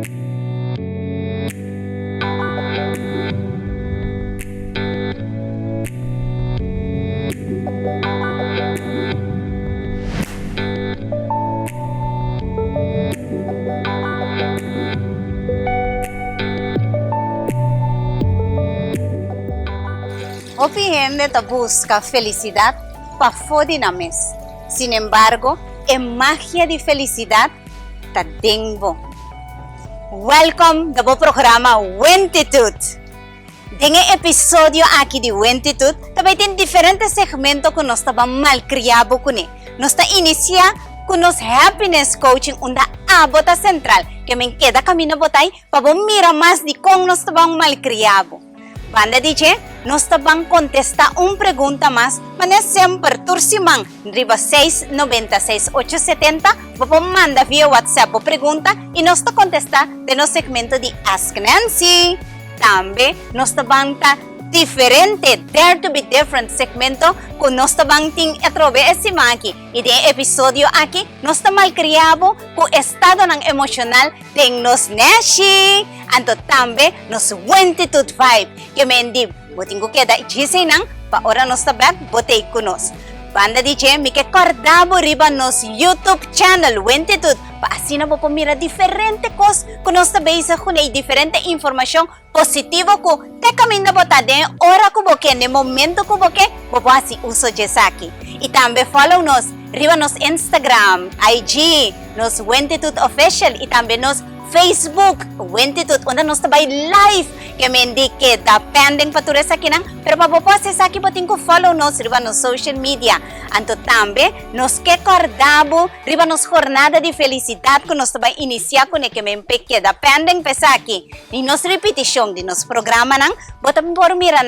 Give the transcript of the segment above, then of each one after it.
Opi gente te busca felicidad pa fodi na mes. Sin embargo, en magia de felicidad ta dengbo. Welcome do programa Wentitude. En el episodio aquí de Wentitude, também tem diferentes segmentos que nós estamos malcriado com ele. Nós estamos iniciando com nos happiness coaching, onde a bota central, que me queda caminho botai, para mirar mais de como nós estamos malcriados. Banda DJ, nós estamos contestar uma pergunta mais, mas sempre tursimang, riba 696-870, vou mandar via WhatsApp a pergunta e nós estamos contestar no segmento de Ask Nancy. Também nós estamos diferente, Dare to be Different segmento, que nós estamos tendo aqui. E no episódio aqui, nós estamos criados com o estado emocional de nos Nashi. Então também, nos Wentitude Vibe, que me diz, vou ter que dar dizem não, para hora nós estamos botei conosco. Banda DJ, me que acordava riba nos YouTube channel Wentitude, para assim não vou mirar diferente coisas que nós também com diferente informação positiva que te caminho botar de hora que você, no momento que você, vou assim uso disso aqui. E também follow nos riba nos Instagram, IG, nos Wentitude Official e também nos Facebook, Wentitude, onde nós estamos live, que me indica que está pending para tudo isso aqui, pero para você aqui, você tem que follow nos riba nos social media. Então também, nós que acordamos, riba nos jornada de felicidade que nós estamos iniciando com que me indica que está pending para aqui. E nos repetição de nos programa, você pode mirar,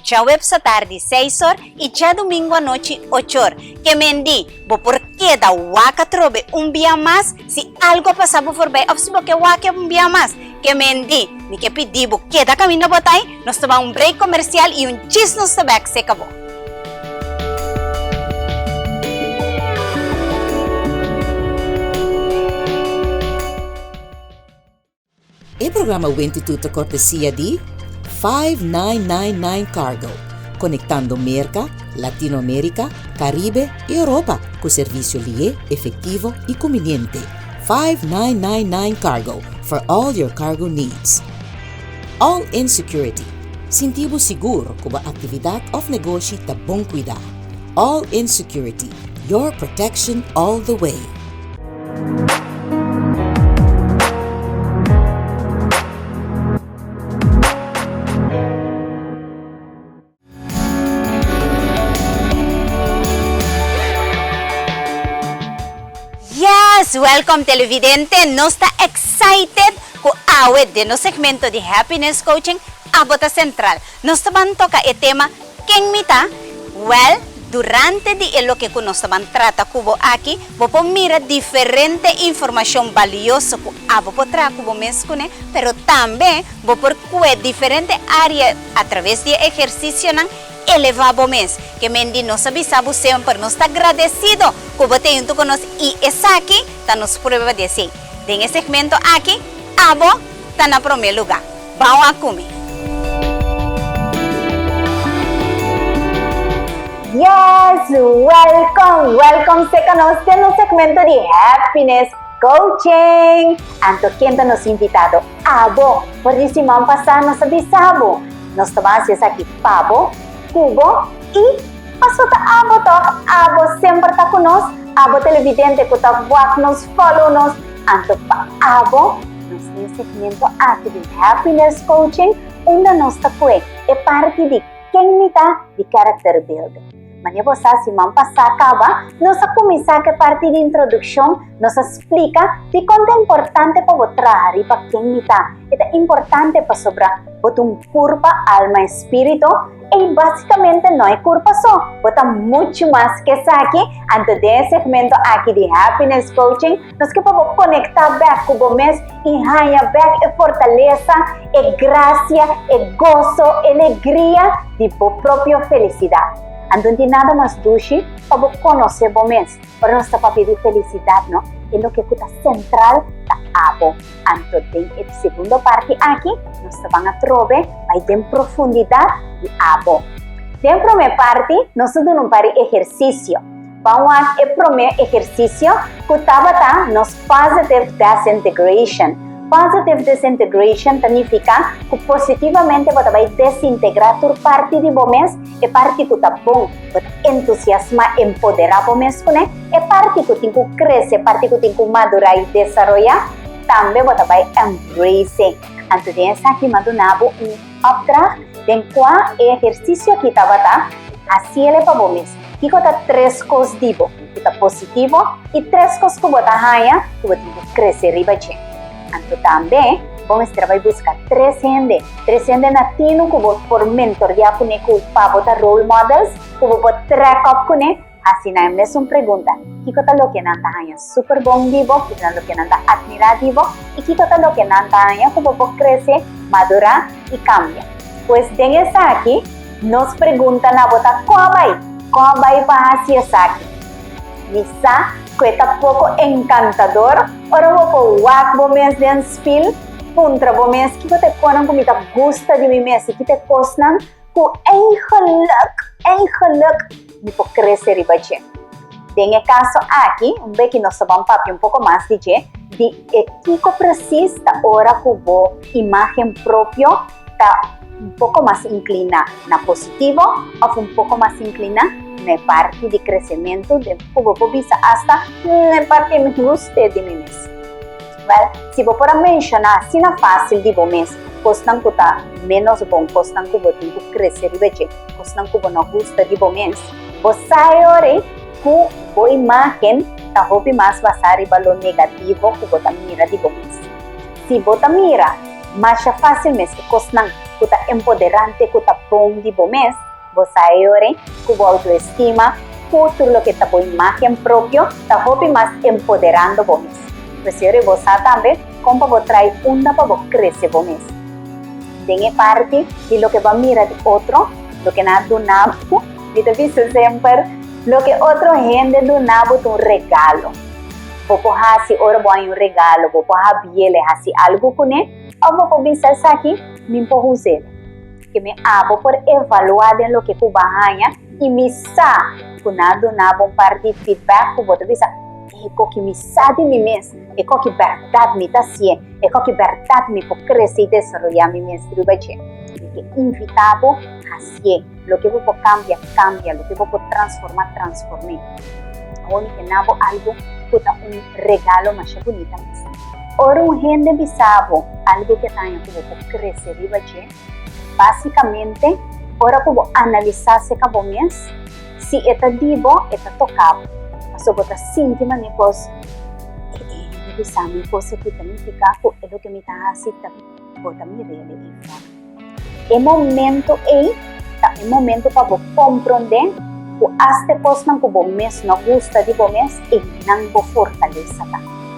já web sa tarde 6 horas e já domingo à noite 8 horas. Que me diz, por que da waka trobe dia mais se algo passava por bem, ou se você waka dia mais. Que me diz, me que pedi, que da caminho botai, nós tomamos break comercial e cheese nos tabak se acabou. O programa Wentitude cortesia de 5999 Cargo, conectando América, Latinoamérica, Caribe e Europa com serviço lié, efetivo e conveniente. 5999 Cargo for all your cargo needs. All in Security, sintibo seguro com a atividade of negócio tá bom cuidar. All in Security, your protection all the way. Welcome televidente, nos está excited con awet de no segmento de Happiness Coaching a bota central. Nos estaban toca el tema ¿quién mita? Well, durante lo que nos estaban trata cubo aquí, vos mira diferente información valiosa que abo potra cubo mescune, pero también vos por diferente área a través de ejercicio elevado mes, que mendi nos avisamos siempre, nos está agradecido que vos te junto con nos y es aquí, está nos prueba de sí. En ese segmento aquí, abo está en primer lugar. Vamos a comer. Yes, welcome se conoce en el segmento de Happiness Coaching. Anto quien nos invitado, abo, por decir, vamos a pasar, nos avisamos. Nos tomamos aquí pavo, cubo y pasó a abo siempre está con nos, abo televidente que está nos follow nos, anto pa abo nos en segmento aquí de Happiness Coaching, donde nos está fue es parte de quien mitad de character building. Mañana vos si man pasa acaba, nos comienza que parte de introducción nos explica de cuánto es importante para vos trabajar y para quien mitad, es importante para sobrar un cuerpo, alma, espíritu. Y básicamente no hay culpa solo, bota mucho más que eso aquí. Antes de ese segmento aquí de Happiness Coaching, nos que podemos conectar back con vos y haya back fortaleza, gracia, gozo, alegría de tu propia felicidad. Antes nada más dulce, para conocer vos, para nuestra papel de felicidad, ¿no? Es lo que está central, abo. Anto tem a segunda parte aqui, nós vamos a trove, vai ter profundidade de abo. Dentro da primeira parte, nós vamos para exercício. Vamos a o primeiro exercício, que está nos positive disintegration. Positive disintegration significa que positivamente você vai desintegrar a parte de você e parte que está bom, você entusiasma, empoderar você, né? E parte que tem que crescer, parte que tem que madurar e desenvolver, também você vai embrace. Então, essa aqui mandou opdracht, tem qual exercício que estava assim ele para você. Aqui está 3 coisas de você, está positivo e 3 coisas que você ganha, que você tem que crescer riba. Então, também, vamos buscar 3 gente natino que você por mentorear com para role models, que você track up com assim é mesmo pergunta. Que está lo que não está super bom divo, que está lo que não está admirativo, e que está lo que não está que você crescer, madurar e cambia. Pues, tem essa aqui, nos pergunta na bota qual vai para hacer essa aqui. Misa, que está pouco encantador, ora vou wak bo mes den spill, puntra bo mes que você conam que me tá gosta de mim mes, que te cosnan, que geluk, me pode crescer e bater. Tem caso aqui, que nós vamos falar pouco mais de que precisa ora que a imagem própria está pouco mais inclinada na positivo ou pouco mais inclinada na parte de crescimento de você bisa hasta na parte que me gusta de mim mesmo. Well, se você para mencionar assim na fácil de você mesmo, costam que está menos bom, costam que você tem que crescer e ver, costam que você não gosta de você mesmo, você sai que a imagem está mais basada em valor negativo que você mira de você mesmo. Se você mira mais fácil mesmo, costam que está empoderante, que está bom de você mesmo, você sai que a autoestima, tudo o que está com a imagem própria, está mais empoderando você mesmo. Você também, como você traz onda para você crescer você mesmo. Tem parte de lo que vai mirar de outro, lo que não do nabo, eu te visto sempre, lo que outro gente do nabo tem regalo. Você pode ora bom regalo, você pode biele algo com ele, ou você pode pensar aqui, me pode usar. Que me abo por evaluar de lo que você ganha e me sa, que não do nabo parte de feedback, que você pensa, que me sabe de mim mesmo, que verdade me está assim, que verdade me pode crescer e desenvolver mim mesmo, que invitado assim, lo que você cambia, lo que você transforma. Onde que não algo que está regalo mais bonito mesmo. Ora gente bisabo, algo que tenha que você crescer e basicamente, ora que você analisar se acabou mesmo, se é divo, é tocado. Mas você sente uma coisa, coisa que significa que é o que me está fazendo, você me realiza. É momento para você compreender que as coisas que você não gosta de você e não você fortaleza.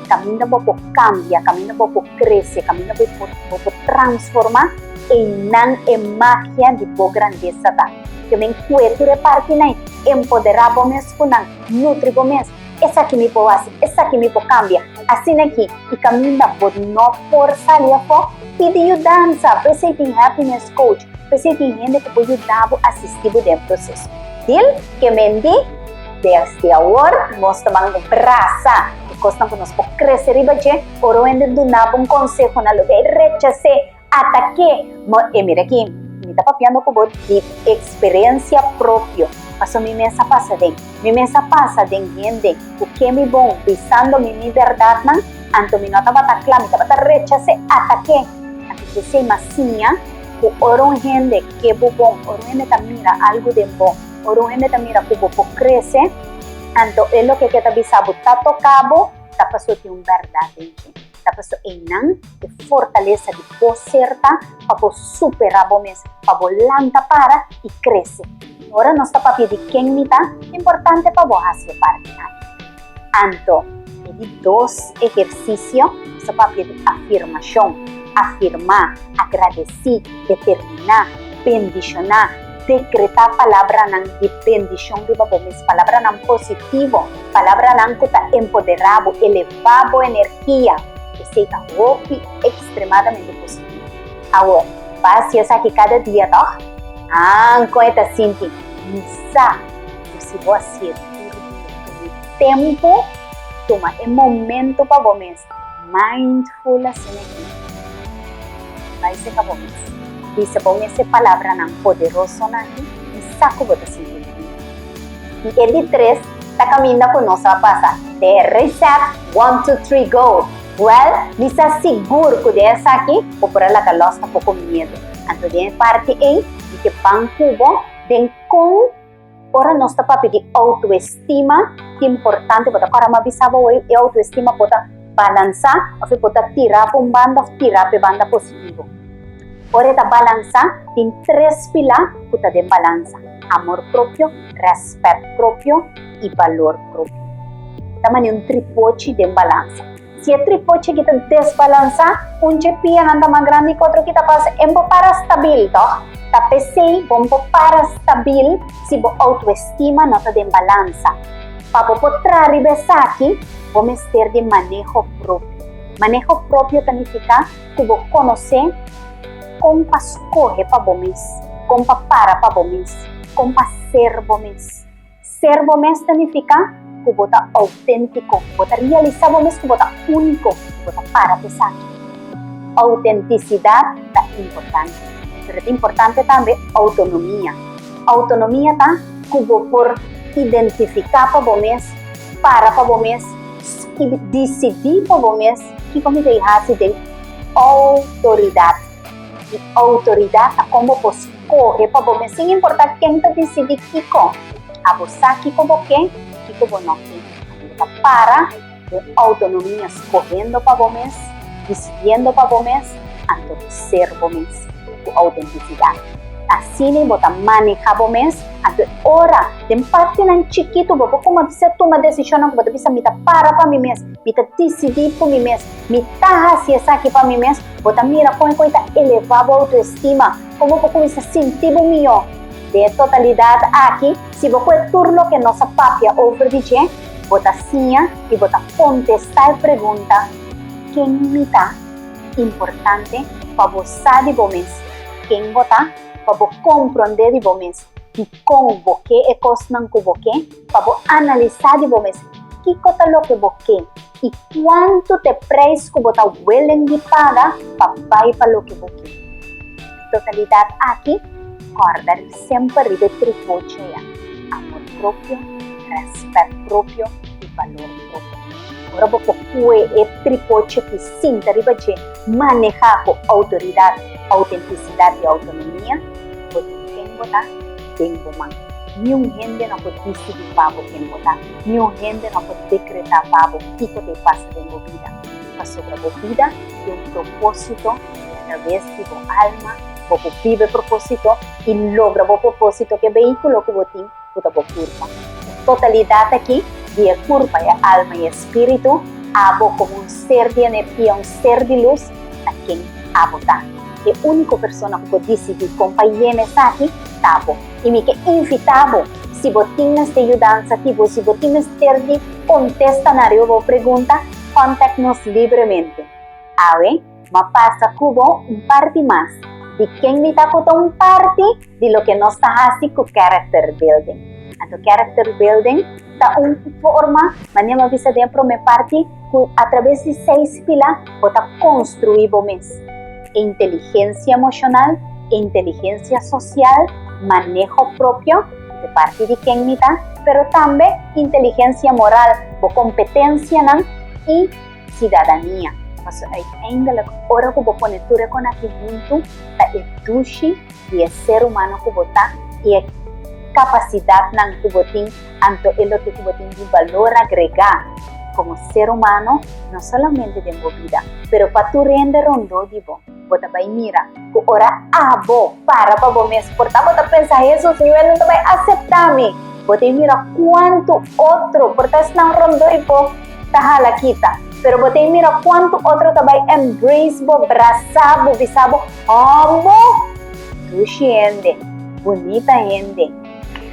Caminho para você cambiar, caminho para você crescer, caminho para você transformar e não é magia de boa grandeza. Que me encuentro de parte empoderar você, nutrir você. Essa aqui me pode fazer, essa aqui me pode cambiar. Assim aqui, e caminho para não forçar ali fora, pedir ajuda, você tem happiness coach, você tem gente que pode ajudar a assistir o processo. Dil que mendi, desde agora, nós estamos abraçar, e costam que nós podemos crescer e bater, ou ainda dar um conselho na lugar, rechazar, ataque. E mira aqui, me está papiando com você de experiência própria. Mas a minha mesa passa de gente, o que é bom, visando minha verdade, anto me não estava claro, me estava rechazar, ataque. Anto que se macia, que oro gente que é bom, oro gente que mira algo de bom, oro gente que mira que você cresce, anto é o que está visado, está tocado, está passando de verdade. Está passando de fortaleza de você certa, para você superar você mesmo, para você lançar para e crescer. Agora nós estamos para pedir quem me dá, é importante para você fazer parte. Anto, de 2 exercícios, nós estamos para pedir afirmação, afirmar, agradecer, determinar, bendicionar, decretar palavra de bendição de você, palavra positivo, palavra que está empoderado, elevado energia, que seja extremadamente positivo. Agora, base essa aqui cada dia, tá? Com esta sinti, missa, se você tempo, toma momento para você, mindful assim aqui. Vai ser para você. Dice para você palavra não poderoso aqui, e saco você sentir. E ele 3 está caminhando com nós a passar. The reset, 1, 2, 3, go. Well, bisa seguro que essa aqui, ou por ela que ela está pouco medo. Então, de parte em que pang cubo, den com, ora nós está para pedir autoestima, que é importante, porque agora me avisava hoje, e autoestima pode balançar, ou pode tirar para banda, ou tirar para banda positivo. Ora, esta balança tem 3 pilares que está de balança. Amor próprio, respeito próprio e valor próprio. Também tripote de balança. Se é tripote que está desbalança, pia anda mais grande que outro que está passando, é para estabil, tá? Tá pensei, vamos para estabil, se a autoestima não está de balança. Para poder trazer aqui, vamos ter de manejo próprio. Manejo próprio significa que vou conhecer como escolher para você, como para você. Como ser vocês. Ser vocês significa que você é autêntico, você realiza vocês que você é único, você para pensar. Autenticidade é importante. Mas é importante também autonomia. Autonomia está que você por identificar para vocês, para vocês, e decidir para vocês que como deixar-se de autoridade. E autoridade é como você corre para você, sem importar quem está decidindo que com. A você que como quem, que como não quem. Então, para de autonomia, escorrendo para você, decidindo para você, antes de ser você, com autenticidade. Assim, você maneja você, antes ora, de parte não chiquito, você como você toma decisão, você precisa me para mim mesmo, me decidir para mim mesmo, me se essa aqui para mim mesmo, você mira como coisa elevar a autoestima, como você começa a sentir o melhor. De totalidade aqui, se você é turno que nossa papia overdige, você sim e você contestar a pergunta, quem me está importante para você de você, quem você para você compreender de você, e com você é coisa que você, para você analisar de você, que coisa é o que você e quanto te preço que você é willing de pagar para o que você. Totalidade aqui, acordar sempre de tripoche, amor próprio, respeito próprio e valor próprio. Agora você pode tripoche que sinta de manejar com autoridade, autenticidade e autonomia, você tem que botar, nenhum gente não pode decidir para você quem votar, nenhum gente não pode decretar para você o que te passa na sua vida. Mas sobre a sua vida tem propósito através de sua alma, você vive o propósito e logra o propósito que é o veículo que você tem, você curva. Totalidade aqui, de curva é alma e espírito, abo como ser de energia, ser de luz, a quem abo tá. A única pessoa que pode decidir companhia aqui, tabo. E me que invitavo, se você tem esta ajudança, se você tem ter de contestar na pergunta, contact-nos livremente. Awe, ma passa cubo parte mais. De quem me está contando parte de lo que nós está fazendo com character building. Então, character building está uma forma, mas eu visa dentro da minha parte, que através de 6 pilares, você construir você. Inteligência emocional, inteligência social, manejo próprio, de parte de quem me está, mas também inteligência moral, competência e cidadania. Mas ainda hora que você põe tudo com aqui junto, a eduche de ser humano que você está e a capacidade que você tem, tanto é o que você tem de valor agregar como ser humano, não somente de sua vida, mas para tu render rondo de você vai mirar, que ora para você mesmo, portanto você pensa, Jesus, eu não vai aceitar-me, você mira quanto outro, portanto não rondo e está halakita. Pero você mira quanto outro vai embrace, abraçar, visar, tu gente, bonita gente,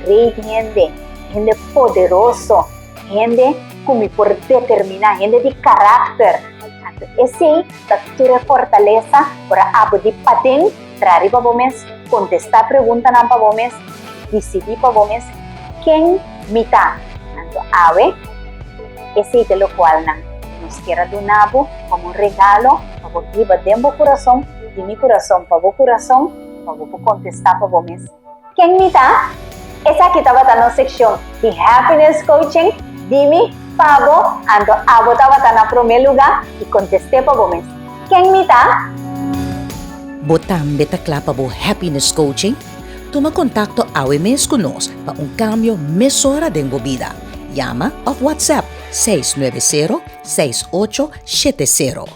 great gente poderoso, gente como por determinar, gente de caráter. Esse da tura fortaleza para abo di paten trari para bomes, contestar pergunta na para bomes, decidir para bomes quem mita. Anto awe, esse é o qual nos quer donabo como um regalo para viva dentro do coração, de meu coração para o coração, para contestar para bomes. Quem mita? Essa aqui estava na seção de Happiness Coaching, Dimi, Pabo, ando abo estava na primeiro lugar e contestei para bomes. Quem mita? Botang Betacla para o Happiness Coaching, toma contacto awe mes conosco para um cambio mesora de vida. Llama of WhatsApp 690-6870.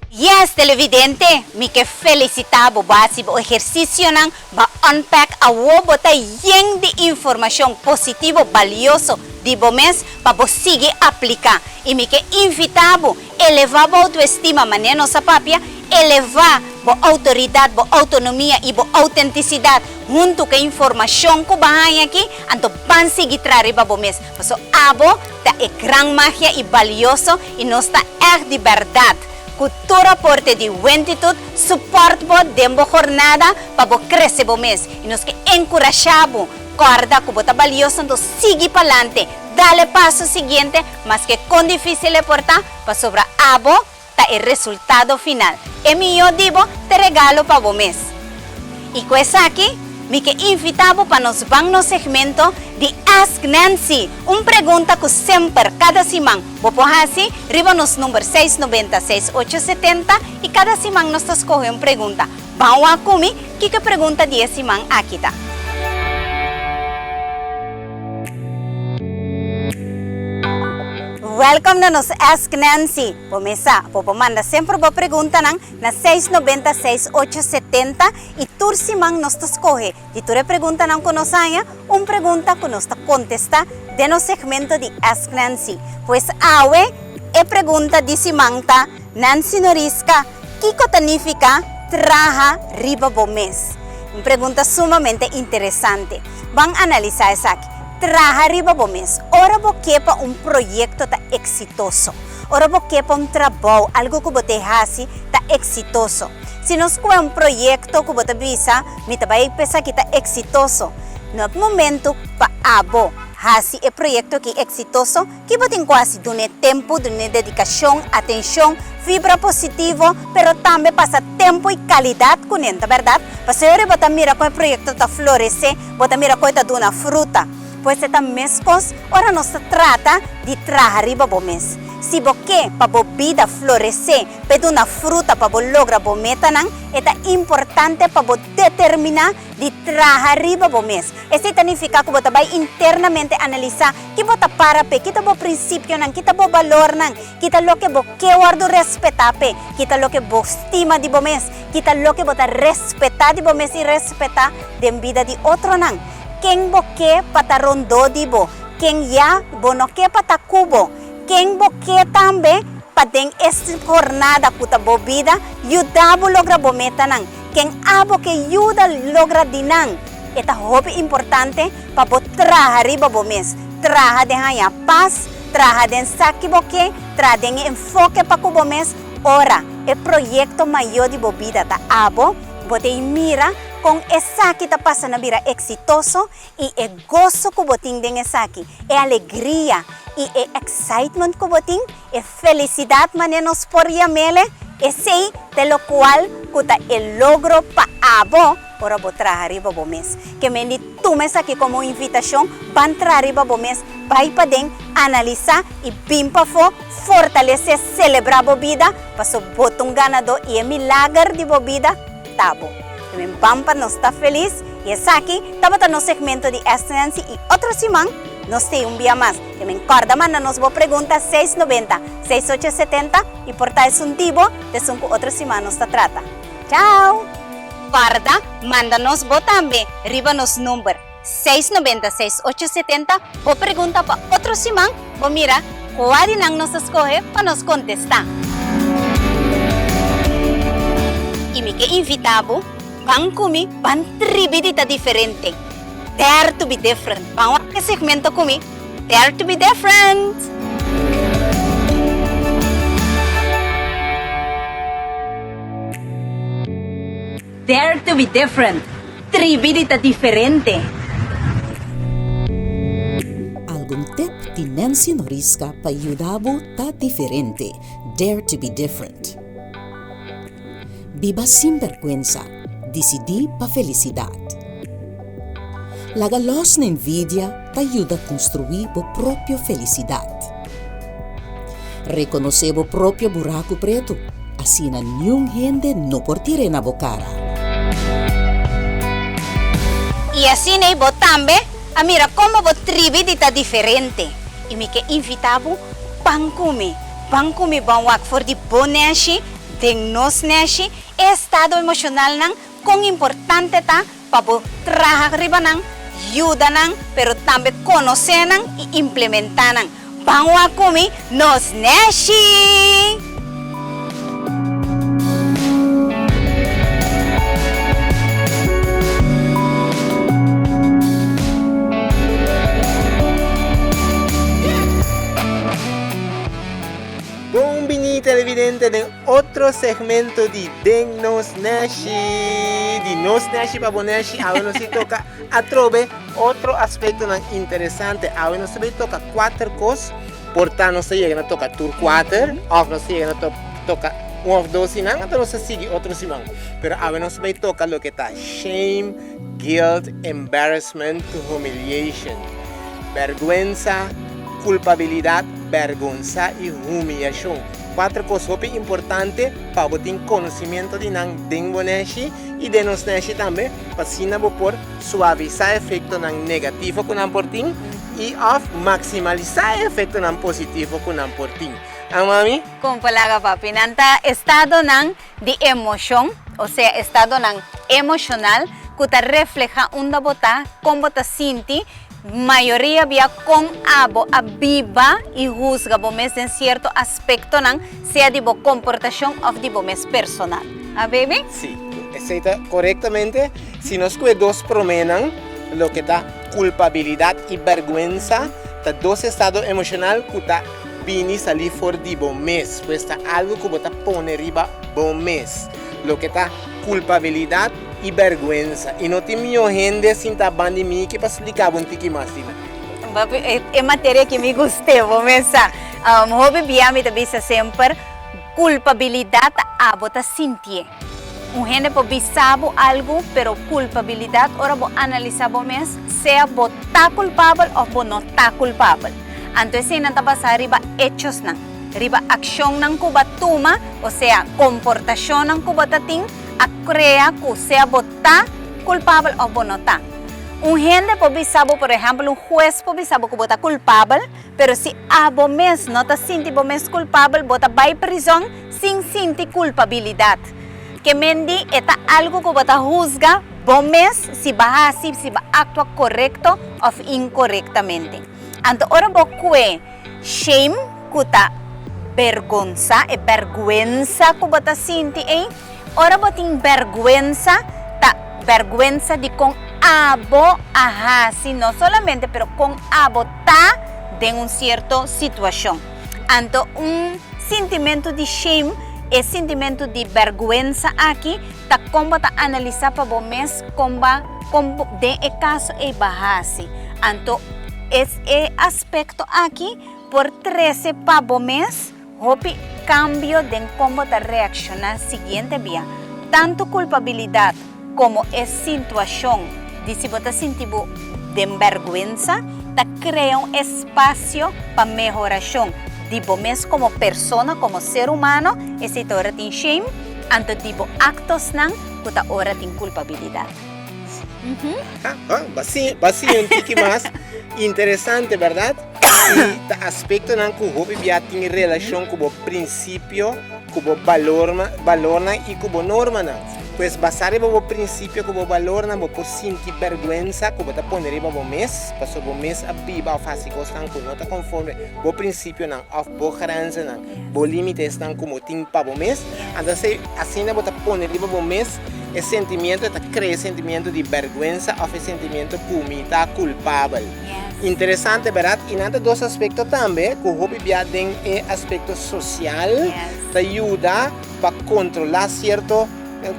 Yes, televidente, mi que felicitabo base o ejercicio nang ba unpack awo bota yang de información positivo valioso di bomes pa bo sige aplicar y mi que invitabo elevar bo autoestima maneno sa papia elevar bo autoridad bo autonomía y bo autenticidad junto que información ko bahay aquí anto pan sige trari ba bomes paso abo ta e gran magia y valioso y nos ta de verdad. Cultura porte de juventud, support bo dembo jornada para bo crescer bo mes. E nos que encorajamos, corda que bota valioso, então sigue para adelante, dale passo seguinte, mas que com difícil é portar, para sobra abo, tá o resultado final. E meu digo, te regalo para bo mes. E com essa aqui, me que invitavo para nos bang no segmento de Ask Nancy. Pergunta que sempre, cada semana, vou pôr assim, riba nos número 690-6870 e cada semana nós escolhemos uma pergunta. Vamos a comer, que pergunta de semana aqui tá. Welcome na nos Ask Nancy. Pomesa, manda sempre boa pergunta na 690-6870 e tursimang nos escolhe. E tu pergunta nang konosaya, pergunta que nos contesta de no segmento de Ask Nancy. Pues awe, pergunta de simangta, Nancy Norisca, kiko tanifica, traja riba bomes. Pergunta sumamente interesante. Vamos analisar essa aqui. Traja riba bomes, ora bo kepa proyecto ta exitoso, ora bo kepa trabajo, algo que bote hasi ta exitoso. Si nos kuha proyecto que bote visa, mita bay pesa kita exitoso. No momento pa abo hasi proyecto que exitoso, que bote quasi dune tempo, dune dedicación, atención, fibra positivo, pero también pasa tempo y calidad con enta, ¿verdad? Pasa ora bota mira ko proyecto ta florece, bota mira ko ta duna fruta. Pues esta mescos, ora nos trata de trajar riba bomes. Si boque pa bo vida florecer, pedo una fruta pa bo logra bo metanan, eta importante pa bo determinar de trajar riba bomes. Ese significa que bota vai internamente analizar que bota para pe, kita bo prinsipyo nan, kita bo valor nan, kita lo que bo que guardo respetar pe, kita lo que bo estima de bomes, kita lo que bota respetar de bomes y respetar de vida de otro nan. Quem boque patarondo dibo, quem ya bonoque patacubo, quem boque tambe padeng esta jornada puta bobida, yudabo logra bometa nang, quem abo que yuda logra dinang, eta hobby importante pa bo traha riba bomes, traha de haya paz, traha den saki boque, traha den enfoque pa kubomes, ora, e proyecto mayor de bobida ta abo, bote mira, con esa que está pasando vida exitoso y el gozo que botín de esa aquí, alegría y excitement que botín, felicidad manenos por llamele, ese de lo cual cuta el logro pa abo para botar arriba bomes. Que me di tú mes aquí como invitación, van tra arriba bomes, vai pa den analizar y pimpa fo fortalecer, celebrar vida, paso botón ganador y el milagro de vida tabo. Mi pampa no está feliz y es aquí, estamos en un segmento de Ask Nancy y otro semana nos te un día más. Que me encarga, mándanos vos preguntas 690-6870 y portáis un divo de su otro semana nos trata. Chao. Guarda, mándanos vos también, ríbanos número 690-6870, vos pregunta para otro semana, vos mira, cuál nos escoge para nos contestar. Y me que invitabo, van kumi, van tribidita diferente. Dare to be different. Vamos a segmento kumi, Dare to be different. Dare to be different. Tribidita diferente. Algún tip di Nancy Norisca pa ayudabo ta diferente. Dare to be different. Viva sin vergüenza. Decidi pa felicidad. Lagalos na envidia te ayuda a construir bo propio felicidad. Reconoce bo propio buraco preto. Así na niyong gente no portire na bocara. Y así na ibo tambe, mira como bo tribidita diferente. Y mi que invitabo pangkumi bawak for di boneshi, den nos neshi, estado emocional nang kung importante ta pa bo trabajar riba nang, ayuda nang, pero tambe conocer nang y implementar nang. Bawakumi nos neshi. Buongiorno televidente de otro segmento de Den Nos Nashi. De Nos Nashi para Bonashi. Ahora nos toca a trove otro aspecto interesante. Ahora nos toca 4 cosas. Portanto, não se chega a tocar tour 4, ou não se chega a tocar 1 ou 2 sinang, então não se sigue outro sinang. Pero agora não se vai tocar o que está shame, guilt, embarrassment, humiliation. Vergüenza, culpabilidade, vergonha e humilhação. 4 coisas muito importantes para você ter conhecimento de nang dengoneshi e de nos neshi também, para assim por suavizar o efeito negativo que não portim e maximalizar o efeito positivo que não portim. Mami? Como palaga papi, nanta estado nang de emoción, o sea, estado nang emocional, que te refleja onda bota, como bota sinti, mayoría via con abo a viva y juzga bomes en cierto aspecto nang sea de bo comportación o de bomes personal. ¿Ah, baby? Sí, está correctamente. Si nos que dos promenan lo que está culpabilidad y vergüenza, está dos estados emocionales que está vini salir for de bomes, pues está algo que está poner riba bomes, lo que está culpabilidad y vergüenza. Y no te mío gente sin taban de mí que para explicar un tiki más. É matéria que me gostei, vou começar. Hobby biami também sempre culpabilidade a bota sentir. Gente pode saber algo, pero culpabilidade ora vou analisar o mês, se bo tá culpável ou não tá culpável. Então se não tá passar riba hechos não, riba ação não que batuma, ou seja, comportação não que batating, a crea que se bo tá culpável ou não tá. Gente pode saber, por exemplo, juez pode saber que bota culpável, pero se a mês não tá sentindo mês culpável, bota vai prisão sem sentir culpabilidade. Que mendi é algo que bota juzga, mês se vai assim, se vai actuar correto ou incorrectamente. Então, ora boque shame, que tá vergonha, é vergüenza que bota sentir, hein? Ora botin vergüenza, tá vergüenza de com abo ahasi, no solamente, pero con abo tá de un cierto situación. Então, sentimento de shame, esse sentimento de vergüenza aqui, tá como tá analisar para o mês como de caso e bahasi. Então, esse aspecto aqui, por 13 para o mês, houve cambio de como tá reaccionar seguinte via. Tanto culpabilidade como essa situação de se você sentir de vergüenza, te crea um espaço para melhoração de você como pessoa, como ser humano, e se ora tem shame, então tipo actos não, que ta ora tem culpabilidade. Basi um tique mais interessante, verdade? E o aspecto não que o hobby já tem relação com o princípio, com o valor e com a norma não. Pues basar en el principio como valor na por sentir vergüenza como te poner en el mes, paso el mes a viva o fácil cosas que no te conforme, el principio na of bo grenzen na, bo límites na como tin para el mes, entonces así na te poner en el mes el sentimiento te crea sentimiento de vergüenza o el sentimiento de culpable. Yes. Interesante, ¿verdad? Y nada dos aspectos también, que el hobby ya den el aspecto social, yes. Te ayuda para controlar cierto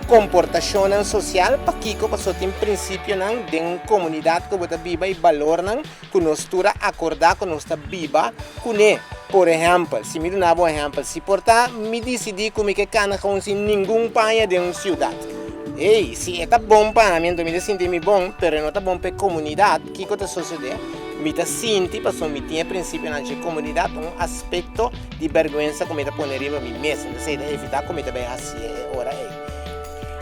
comportación social para Kiko pasó en principio de una comunidad que bota viva y valor que nos tura acordar con nuestra viva con él. Por ejemplo, si me da un ejemplo, si porta me decidí que cana con sin ningún país de una ciudad. Hey, si está bom para mí, me siento muy bon, pero no está bom para comunidad, ¿qué te sucede? Me siento, pasó mi tiempo principio en la comunidad, un aspecto de vergüenza que me poner en mi mesa, entonces evitar que me vea así ahora.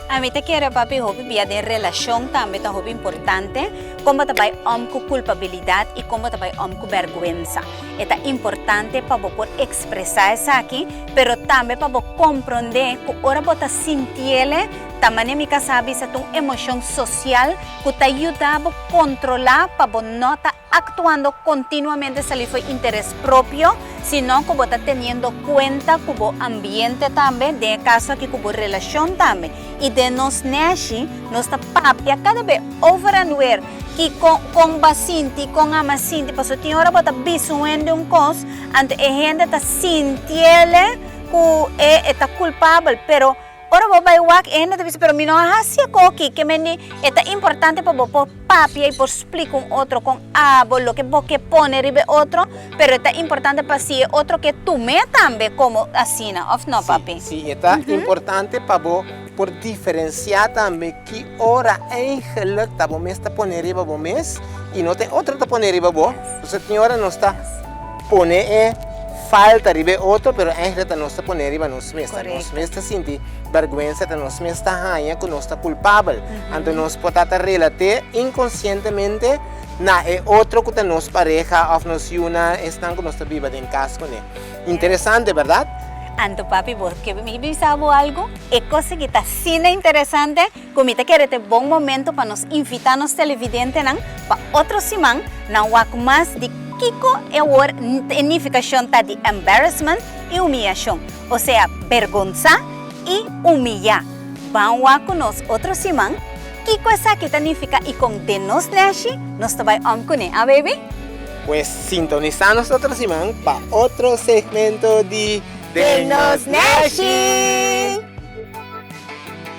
A mí te quiero, papi, hobi via de relación también tan hobi importante, como também con culpabilidad y como também con vergüenza. Es importante para vos expresar eso aquí, pero también para vos comprender que ahora vos estás sintiendo, también mi casa avisa una emoción social que te ayuda a controlar para vos no estar actuando continuamente salir fue interés propio, sino que vos estás teniendo cuenta que vos ambiente también, de caso aquí que vos relación también. Y de nos nashi, nuestra papia cada vez over and over, que con basinti, con amasinti, paso tiene ahora vos estás visuendo un cos, ante gente está sintiendo que está culpable, pero ahora vos vais a gente dice, pero mi no hace aquí, que me es importante para vos por papia y por explicar un otro con abo, lo que vos que pone ribe otro, pero es importante para si otro que tú me también como así, ¿no? ¿O no, papi? Sí, es importante para vos por diferenciar también que ahora eigenlijk está vos me está poner riba vos mes y no te otro te pone riba vos, entonces ahora no está pone falta ribe otro, pero eigenlijk no está poner riba nos mesta, nos mesta sinti vergüenza, nos mesta haya que no está culpable, entonces nos potata relate inconscientemente na otro que nos pareja o nos una están con nuestra viva en casa con él. Interesante, ¿verdad? Anto papi, vos que me bisabo algo, es cosa que está cine interesante, como te quiere te buen momento para nos invitar a los televidentes para otro simán, na wak más de Kiko ewar significación de embarrassment y humillación, o sea, vergüenza y humillar. Vamos a conocer otro simán, Kiko esa que significa y con de nos nashi, nos te va a con baby? Pues sintoniza nosotros simán para otro segmento de Nos Nashi.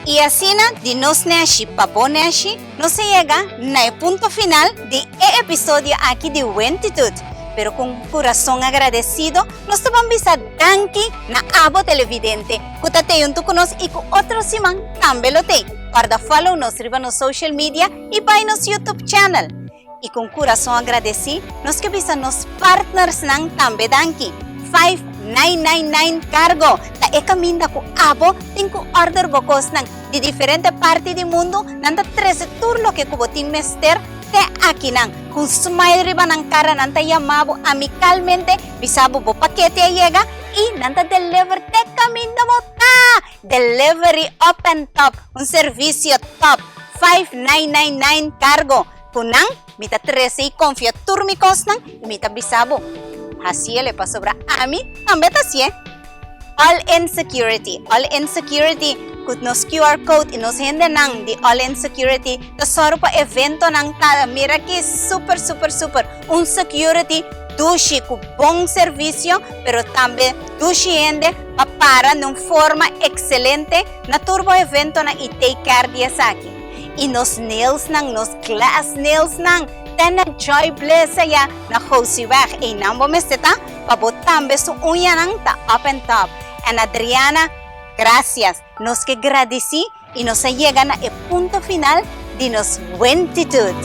Y así, de Nos Nashi, Papo Nashi, no se llega al punto final de este episodio aquí de Wentitude. Pero con corazón agradecido, nos vamos a danki na abo televidente. Kutate yung tukunos y ku otro simang también lo te. Para follow nos riba nos social media y pa nos YouTube channel. Y con corazón agradecido, nos que bisa nos partners nang tambe danki. 5999 cargo. Ta ekaminda ko abo ting ko order bokos nang di diferente parte del mundo nanta 13 turno que kuboting mester te aquí nang kung smile riba ng cara nanta yamabo amicalmente bisabo bo paquete llega y nanta deliver te kaminda mo ta delivery open top un servicio top 5999 cargo kunang mita 13 y confia turmikos nang mita bisabo. Así le pasó a mí, también así. All in Security. All in Security, kung nos QR code y nos hende nang di All in Security, tesoro pa evento nang tada. Mira que super. Un security, dushi, con buen servicio, pero también dushi hende para de una forma excelente na turbo evento nang i-take care diya sa akin. Y nos nails nang, nos glass nails nang, tena joy bless ya na hosibag e nambo mesteta pabotambe su unya nang ta up and top. And Adriana, gracias. Nos que agradecí y nos llegan a el punto final de nos Wentitude.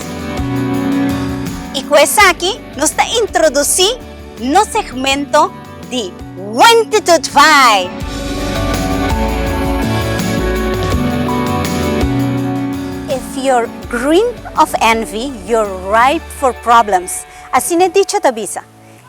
Y pues aquí nos está introducí no segmento de Wentitude 5. If you're green of envy, you're ripe for problems. Así ne dicho tabisa.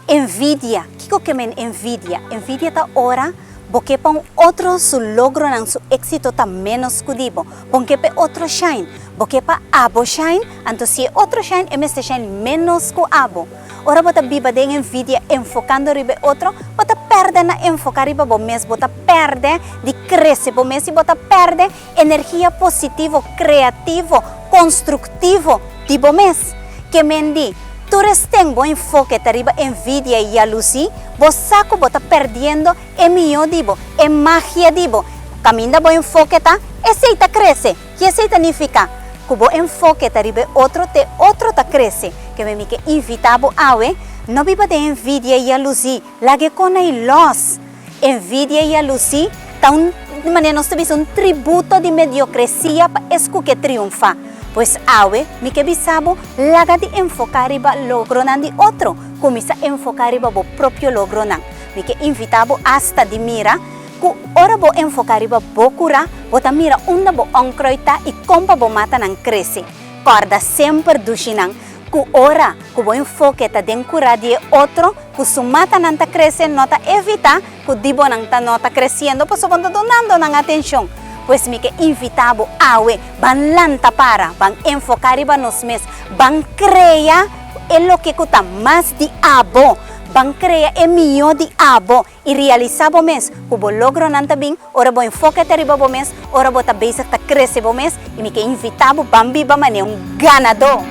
Envidia. Kiko que men envidia. Envidia ta ora, porque pa un otro su logro ng su éxito ta menos kudibo. Porque pa otro shine. Porque pa abo shine, anto si otro shine, este shine menos ku abo. Ora bota biba de envidia enfocando ribe otro, bota perde na enfocar riba bo mes, bota perde de crece bo mes, bota perde energia positivo, creativo, constructivo de bo mes. Que mendi, tu resteng bo enfoque tariba envidia y alusi, bo saco bota perdiendo en mío dibo, en magia dibo. caminda bo enfoque ta, ese crece. ¿Qué ese significa? Cubo enfoque ta ribe otro ta crece. Que me que invitabo awe, no viva de envidia y alusi, la que con y los. Envidia y alusi, ta de manera nos tuviste un tributo de mediocresía para escu que triunfa. Pues awe, mi que bisabo, laga de enfocar iba logro nan de otro, comisa enfocar iba bo propio logro nan. Mi que invitabo hasta de mira, ku ora bo enfocar iba bo cura, bota mira una bo oncroita y compa bo mata nan crece. Corda sempre dushinan, ku ora, ku bo enfoque ta den cura de otro, ku su mata nan ta crece, nota evita, ku dibo nan ta nota creciendo, pues sobrando donando nan atención. Pues mi que invitabo awe, van lanta para, van enfocar iba nos mes, van crea en lo que cuta más de abo, van crea en mío de abo y realizabo mes, cubo logro nanta bin, ora bo enfoque teriba bo mes, ora bo ta basic ta crece bo mes, y mi que invitabo van viva mane un ganador.